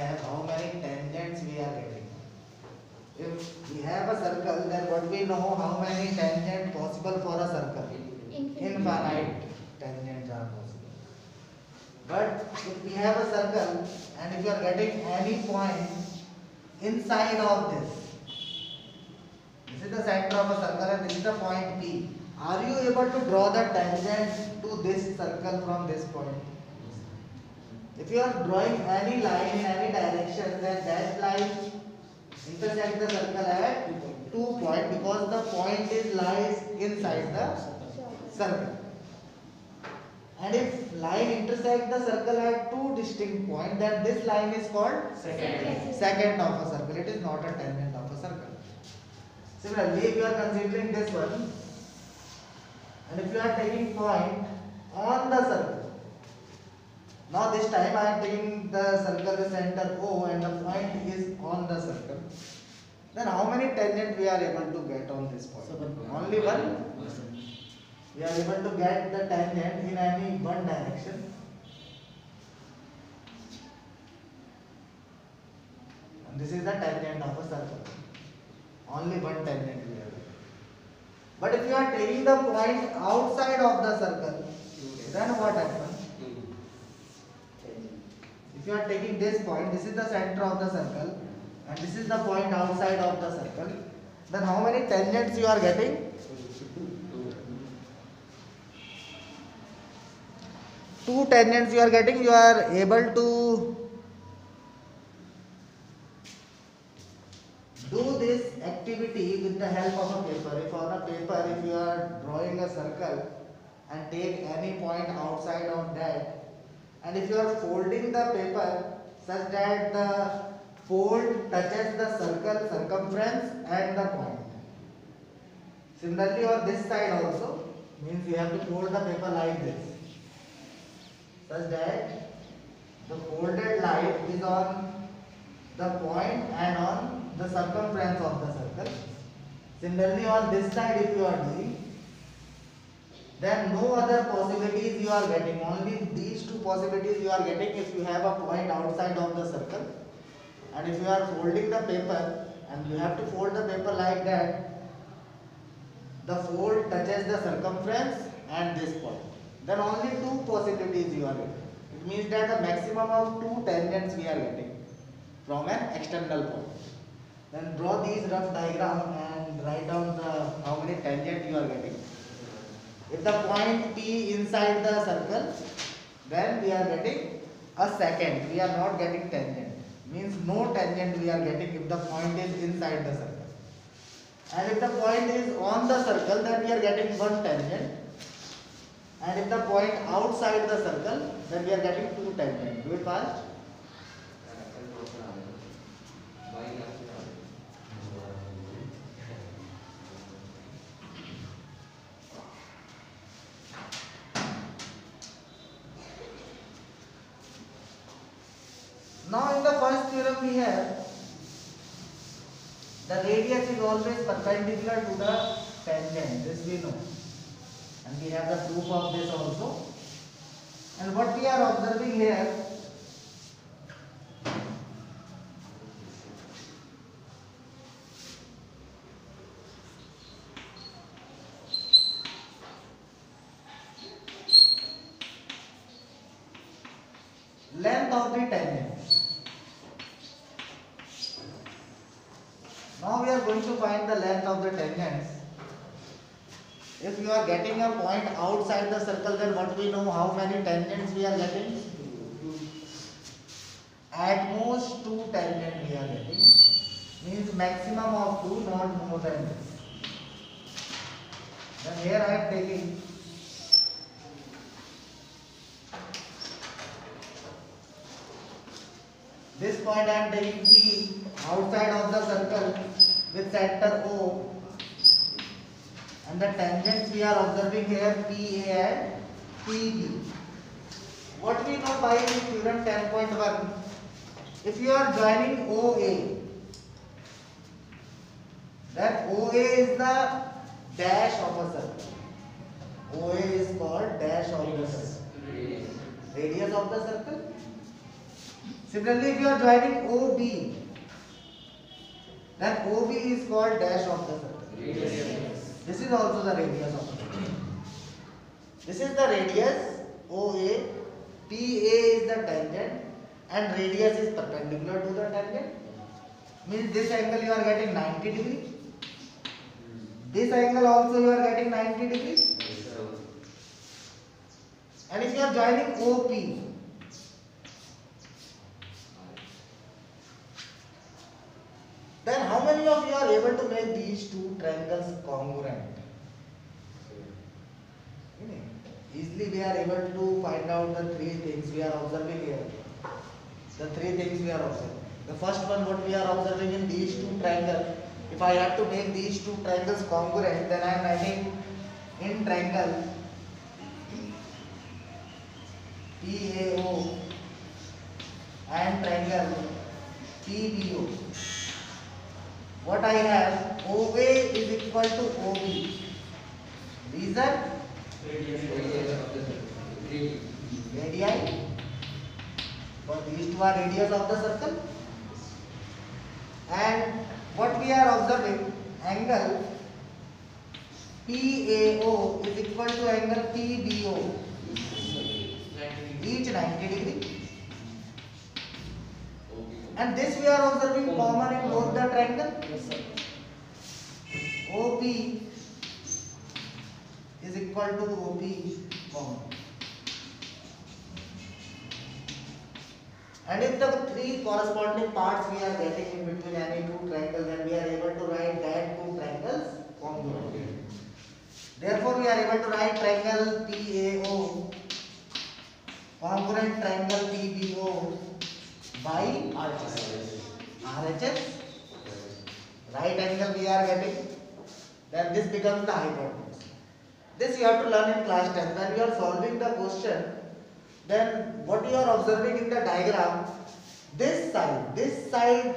have how many tangents we are getting. If we have a circle, then what we know how many tangents possible for a circle? Infinite tangents are possible. But if we have a circle and if you are getting any point inside of this is the center of a circle and this is the point P. Are you able to draw the tangent to this circle from this point? If you are drawing any line in any direction, then that line intersect the circle at 2 points because the point is lies inside the circle. And if line intersect the circle at two distinct points, then this line is called secant of a circle. It is not a tangent of a circle. Similarly, if you are considering this one, and if you are taking point on the circle, now this time I am taking the circle the center O and the point is on the circle, then how many tangents we are able to get on this point? Only one. We are able to get the tangent in any one direction. And this is the tangent of a circle. Only one tangent we are getting. But if you are taking the point outside of the circle, then what happens? If you are taking this point, this is the center of the circle, and this is the point outside of the circle, then how many tangents you are getting? Two tangents you are getting. You are able to do this activity with the help of a paper. If on a paper, if you are drawing a circle and take any point outside of that, and if you are folding the paper such that the fold touches the circle circumference and the point. Similarly, on this side also, means you have to fold the paper like this, such that the folded line is on the point and on the circumference of the circle. Similarly, on this side if you are doing, then no other possibilities you are getting. Only these two possibilities you are getting if you have a point outside of the circle. And if you are folding the paper and you have to fold the paper like that, the fold touches the circumference and this point. Then only two possibilities you are getting. It means that a maximum of two tangents we are getting from an external point. Then draw these rough diagram and write down the how many tangents you are getting. If the point P inside the circle, then we are getting a secant. We are not getting tangent. Means no tangent we are getting if the point is inside the circle. And if the point is on the circle, then we are getting one tangent. And if the point outside the circle, then we are getting two tangents. Do it fast. Now in the first theorem we have the radius is always perpendicular to the tangent. This we know. And we have the proof of this also. And what we are observing here, length of the tangent. Now we are going to find the length of the tangents. If you are getting a point outside the circle, then what we know how many tangents we are getting? At most two tangents we are getting. Means maximum of two, not more than this. Then here I am taking this point I am taking P outside of the circle with center O, and the tangents we are observing here PA and PB. What we know by theorem 10.1, if you are joining OA, then OA is the dash of a circle. OA is called dash of the circle. Radius of the circle. Similarly, if you are joining OB, then OB is called dash of the circle. Radius. This is also the radius of the circle. This is the radius OA, PA is the tangent, and radius is perpendicular to the tangent. Means this angle you are getting 90 degree. This angle also you are getting 90 degree. And if you are joining OP, then how many of you are able to make these two triangles congruent? Easily we are able to find out the three things we are observing here. The three things we are observing. The first one, what we are observing in these two triangles, if I have to make these two triangles congruent, then I am writing in triangle PAO and triangle PBO. What I have, OA is equal to OB. Reason? Radii. For these two are radius of the circle. And what we are observing, angle PAO is equal to angle PBO. Each 90 degree. And this we are observing common in both the triangle. OP is equal to OP common. And if the three corresponding parts we are getting in between any two triangles, then we are able to write that two triangles congruent. Therefore, we are able to write triangle PAO congruent triangle PBO by RHS. Right angle we are getting. Then this becomes the hypotenuse. This you have to learn in class 10. When you are solving the question, then what you are observing in the diagram, this side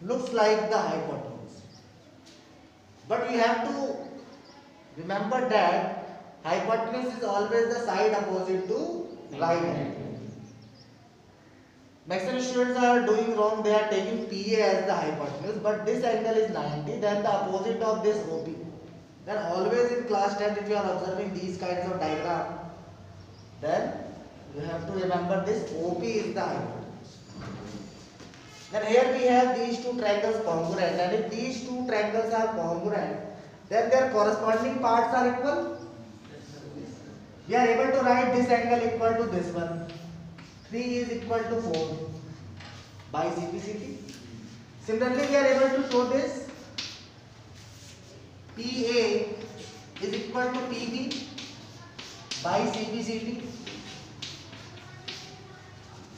looks like the hypotenuse. But you have to remember that hypotenuse is always the side opposite to right angle. Maximum students are doing wrong, they are taking PA as the hypotenuse, but this angle is 90, then the opposite of this OP. Then always in class 10, if you are observing these kinds of diagram, then you have to remember this OP is the hypotenuse. Then here we have these two triangles congruent, and if these two triangles are congruent, then their corresponding parts are equal. We are able to write this angle equal to this one. 3 is equal to 4 by CPCT. Similarly, we are able to show this PA is equal to PB by CPCT.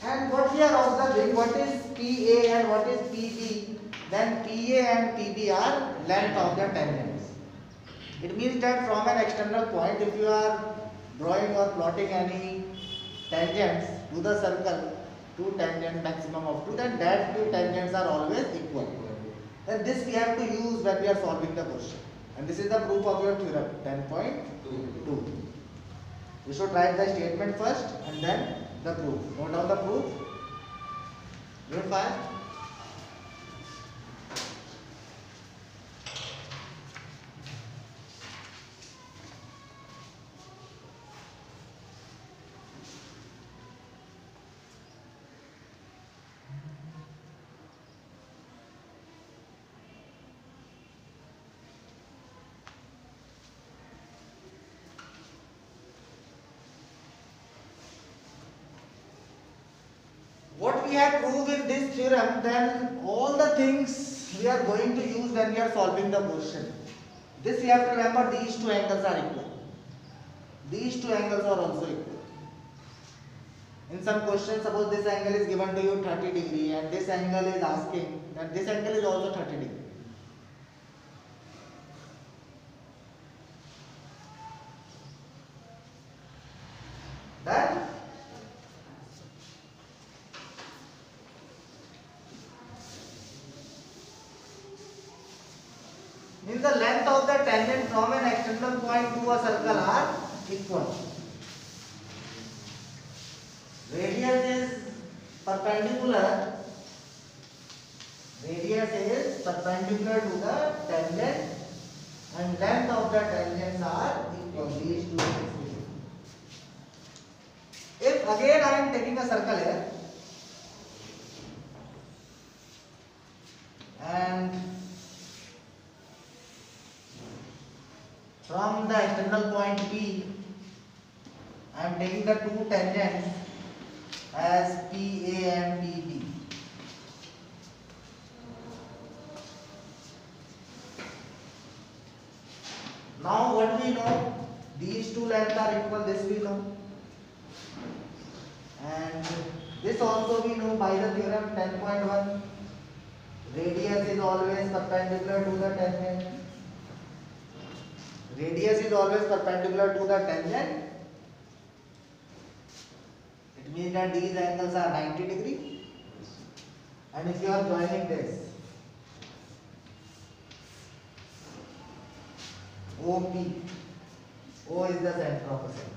And what we are observing, what is PA and what is PB, then PA and PB are length of the tangents. It means that from an external point, if you are drawing or plotting any tangents to the circle, two tangents maximum of 2, then that two tangents are always equal. Then this we have to use when we are solving the question. And this is the proof of your theorem 10.2. You should write the statement first and then the proof. Note down the proof. Unit 5. What we have proved in this theorem, then all the things we are going to use when we are solving the question. This you have to remember, these two angles are equal. These two angles are also equal. In some questions, suppose this angle is given to you 30 degree and this angle is asking that this angle is also 30 degree. Then means the length of the tangent from an external point to a circle are equal. Radius is perpendicular, radius is perpendicular to the tangent and length of the tangents are equal. These two things. If again I am taking a circle here and from the external point P I am taking the two tangents as PA and PB. Now what we know, these two lengths are equal, this we know, and this also we know by the theorem 10.1. Radius is always perpendicular to the tangent. Radius is always perpendicular to the tangent. It means that these angles are 90 degree. And if you are joining this OP, O is the center of a circle.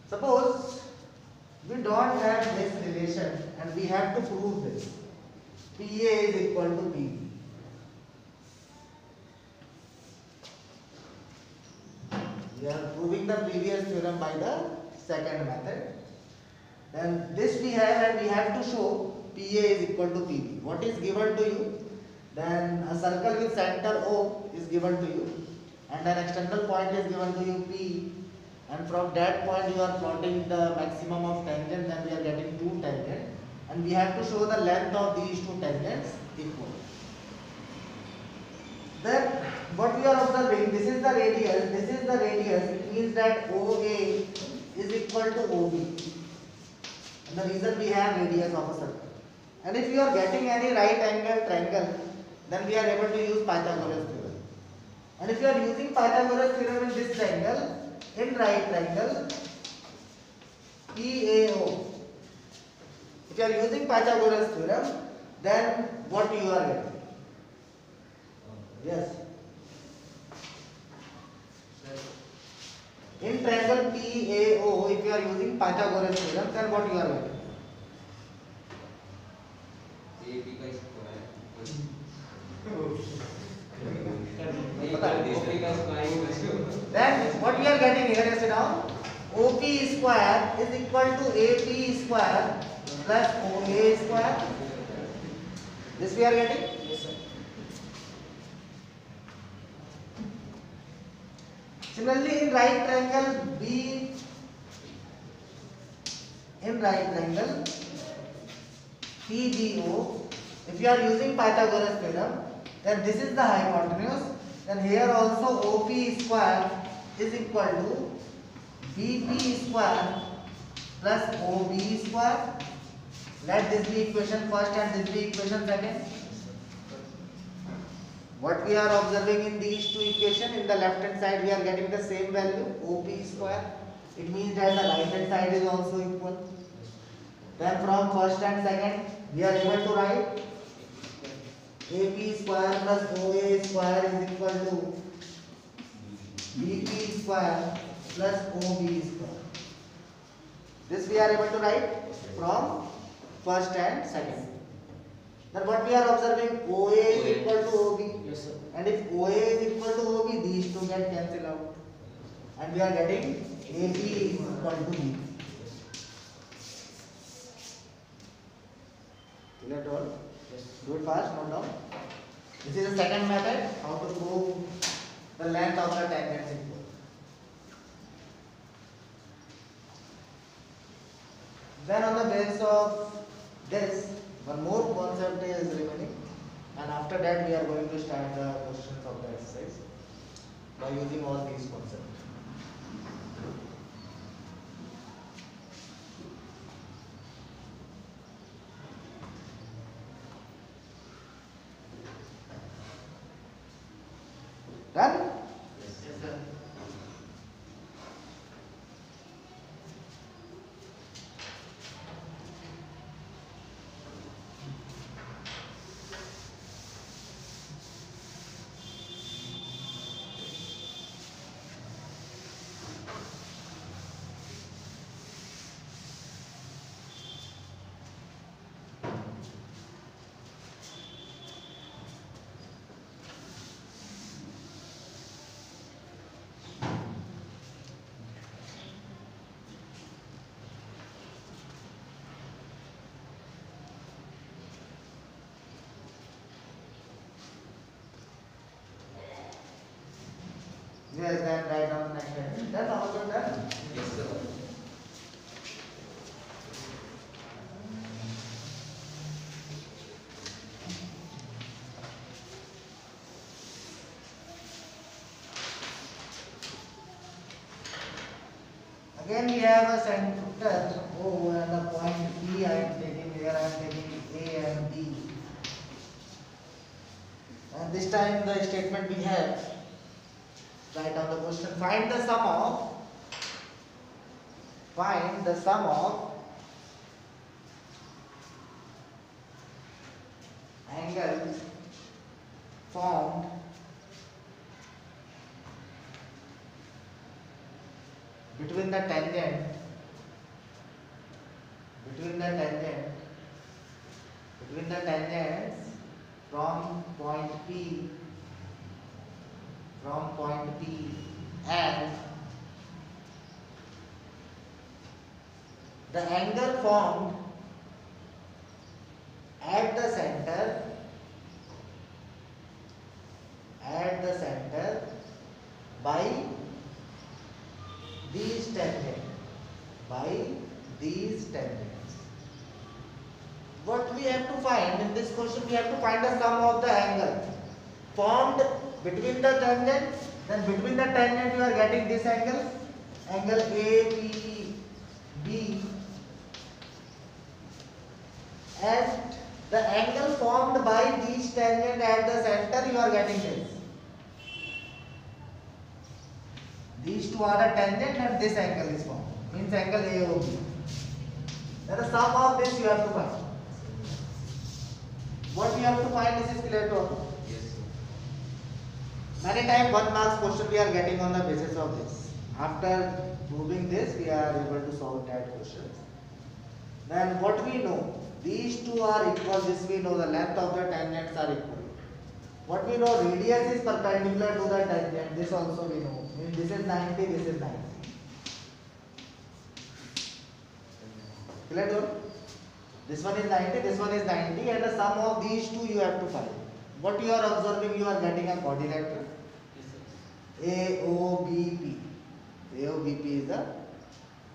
Suppose we don't have this relation and we have to prove this. PA is equal to PB. We are proving the previous theorem by the second method. Then this we have and we have to show PA is equal to PB. What is given to you? Then a circle with center O is given to you and an external point is given to you P, and from that point you are plotting the maximum of tangent, then we are getting two tangents and we have to show the length of these two tangents equal. Then what we are observing, this is the radius, this is the radius, it means that OA is equal to OB. And the reason we have radius of a circle. And if you are getting any right angle triangle, then we are able to use Pythagoras theorem. And if you are using Pythagoras theorem in this triangle, in right triangle PAO, if you are using Pythagoras theorem, then what you are getting? Yes. In triangle PAO, if you are using Pythagoras theorem, then what you are getting? Then what we are getting here is now OP square is equal to AP square plus OA square. This we are getting? Yes, sir. Similarly, in right triangle PBO, if you are using Pythagoras theorem, then this is the hypotenuse. Then here also OP square is equal to BP square plus OB square. Let this be equation first and this be equation second. What we are observing in these two equations, in the left hand side we are getting the same value, OP square. It means that the right hand side is also equal. Then from first and second we are able to write AP square plus OA square is equal to BP square plus OB square. This we are able to write from first and second. Then what we are observing, OA is equal to OB. Yes, sir. And if OA is equal to OB, these two get cancelled out. And we are getting AB is equal to B. Clear at all? Yes. Do it fast, note down. This is the second method, how to prove the length of the tangents equal. Then on the basis of this, one more concept is remaining, and after that we are going to start the questions of the exercise by using all these concepts. Done? Yes, sir. there, then write down the next statement. Then all of done. Yes, sir. Again we have a center O and a point P I am taking here, I am taking A and B. And this time the statement we have, write down the question, find the sum of angles formed between the tangents from point P and the angle formed at the center by these tangents. What we have to find in this question, we have to find the sum of the angle formed between the tangent. Then between the tangent you are getting this angle APB, and the angle formed by these tangent at the center you are getting this. These two are the tangent and this angle is formed, means angle AOB. Then the sum of this you have to find. What you have to find, this is clear to all? Yes, sir. Many times 1 marks question we are getting on the basis of this. After proving this, we are able to solve that question. Then what we know, these two are equal, this we know, the length of the tangents are equal. What we know, radius is perpendicular to the tangent, this also we know. Means this is 90, this is 90. Clear to all? This one is 90, this one is 90, and the sum of these two you have to find. What you are observing, you are getting a quadrilateral. AOBP. AOBP is the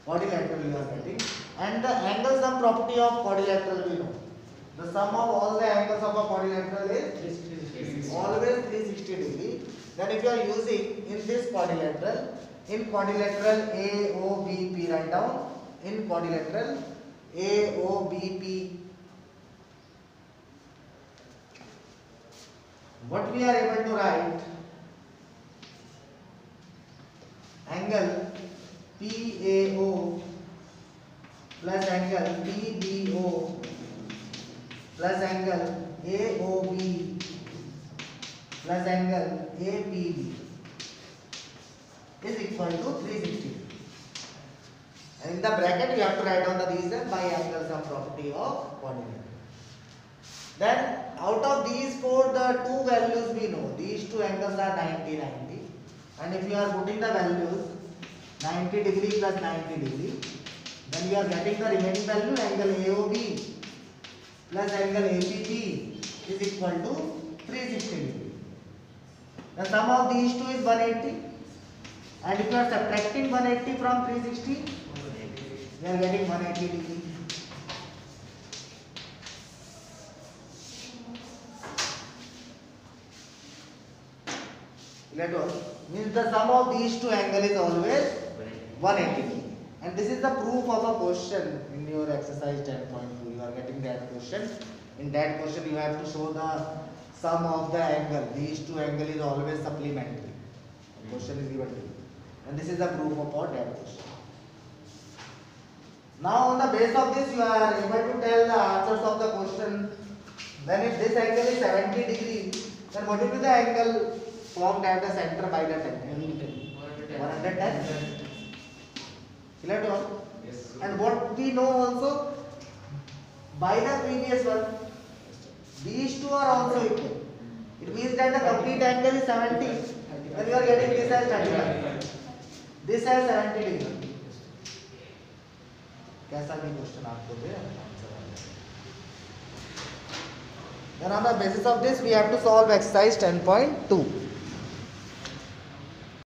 quadrilateral you are getting. And the angle sum property of quadrilateral we know. The sum of all the angles of a quadrilateral is always 360 degree. Then if you are using in this quadrilateral, in quadrilateral AOBP, write down, in quadrilateral AOBP, what we are able to write, angle PAO plus angle PBO plus angle AOB plus angle APB is equal to 360. And in the bracket you have to write down the reason by angle sum property of quadrilateral. Then out of these four, the two values we know. These two angles are 90, 90. And if you are putting the values 90 degree plus 90 degree, then you are getting the remaining value, angle AOB plus angle APB is equal to 360 degree. The sum of these two is 180. And if you are subtracting 180 from 360, we are getting 180 degree. Means the sum of these two angles is always 180 degree. And this is the proof of a question in your exercise 10.2. You are getting that question. In that question you have to show the sum of the angle. These two angles is always supplementary. The question is given to you. And this is the proof of our that question. Now on the base of this you are able to tell the answers of the question. Then if this angle is 70 degree, then what will be the angle formed at the center by the tangent? 110. Clear to all? Yes, sir. And what we know also, by the previous one, these two are also equal. It means that the complete angle is 70. Then you are getting this as 35. This as 70 degree. कैसा भी question आपको दे answer आ जाएगा. Then on the basis of this we have to solve exercise 10.2.